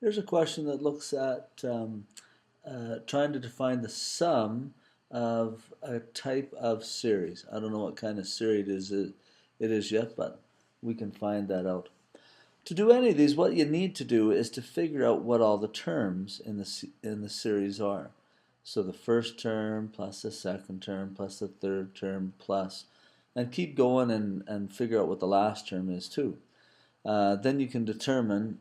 Here's a question that looks at trying to define the sum of a type of series. I don't know what kind of series it is yet, but we can find that out. To do any of these, what you need to do is to figure out what all the terms in the series are. So the first term plus the second term plus the third term plus, and keep going and figure out what the last term is too. Then you can determine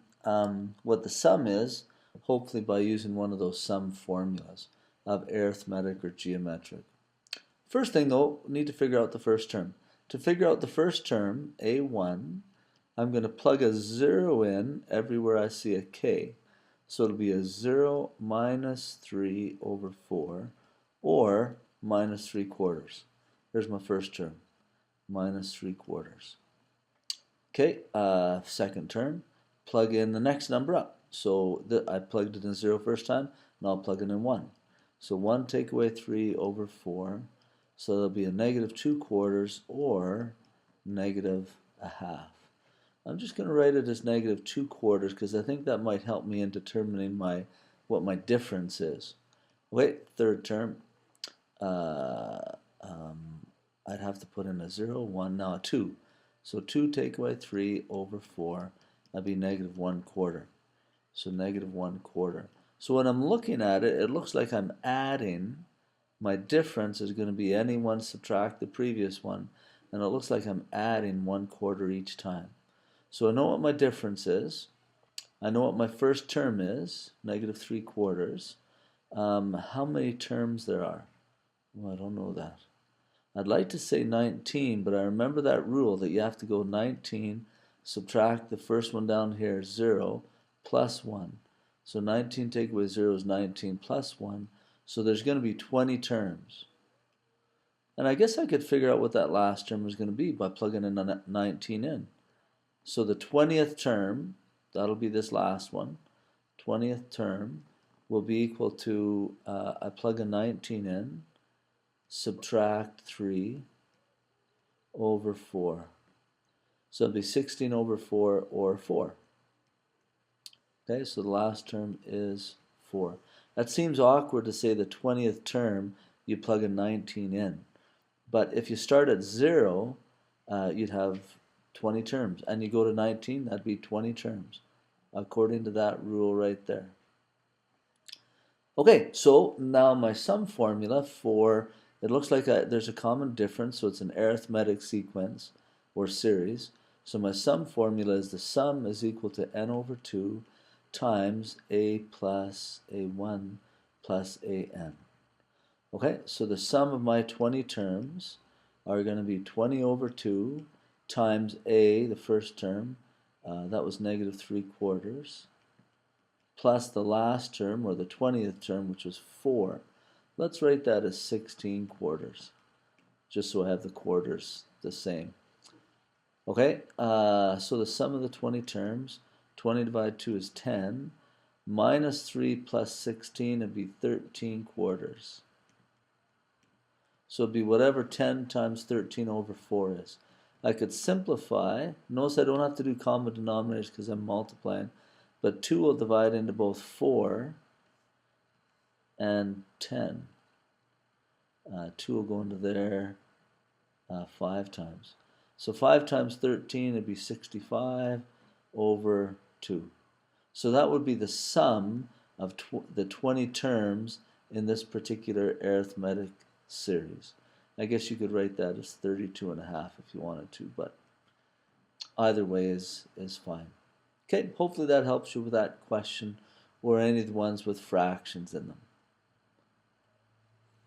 what the sum is, hopefully by using one of those sum formulas of arithmetic or geometric. First thing though, we need to figure out the first term. To figure out the first term, A1, I'm going to plug a 0 in everywhere I see a k. So it'll be a 0 minus 3 over 4 or minus 3/4. There's my first term, minus 3/4. Okay, second term, plug in the next number up. So I plugged it in 0 first time, and I'll plug it in 1. So 1 take away 3 over 4, so there'll be a negative 2/4 or negative a half. I'm just going to write it as negative 2/4 because I think that might help me in determining what my difference is. Wait, third term, I'd have to put in a 0, 1, now a 2. So 2 take away 3 over 4, that'd be negative 1/4. So negative 1/4. So when I'm looking at it, it looks like I'm adding. My difference is going to be any one subtract the previous one, and it looks like I'm adding 1/4 each time. So I know what my difference is. I know what my first term is, negative 3/4. How many terms there are? Well, I don't know that. I'd like to say 19, but I remember that rule that you have to go 19, subtract the first one down here, 0, plus 1. So 19 take away 0 is 19 plus 1. So there's going to be 20 terms. And I guess I could figure out what that last term is going to be by plugging in 19 in. So the 20th term, that'll be this last one, 20th term will be equal to, I plug a 19 in, subtract 3 over 4. So it'll be 16 over 4 or 4. Okay, so the last term is 4. That seems awkward to say the 20th term, you plug a 19 in. But if you start at 0, you'd have 20 terms. And you go to 19, that'd be 20 terms, according to that rule right there. Okay, so now my sum formula for, it looks like there's a common difference, so it's an arithmetic sequence or series. So my sum formula is the sum is equal to n over 2 times a plus a1 plus an. Okay, so the sum of my 20 terms are going to be 20 over 2 times a, the first term, that was negative 3/4, plus the last term, or the 20th term, which was 4. Let's write that as 16/4, just so I have the quarters the same. Okay, so the sum of the 20 terms, 20 divided 2 is 10, minus 3 plus 16 would be 13/4. So it'd be whatever 10 times 13 over 4 is. I could simplify. Notice I don't have to do common denominators because I'm multiplying, but 2 will divide into both 4 and 10. 2 will go into there 5 times. So 5 times 13 would be 65 over 2. So that would be the sum of the 20 terms in this particular arithmetic series. I guess you could write that as 32.5 if you wanted to, but either way is fine. Okay, hopefully that helps you with that question or any of the ones with fractions in them.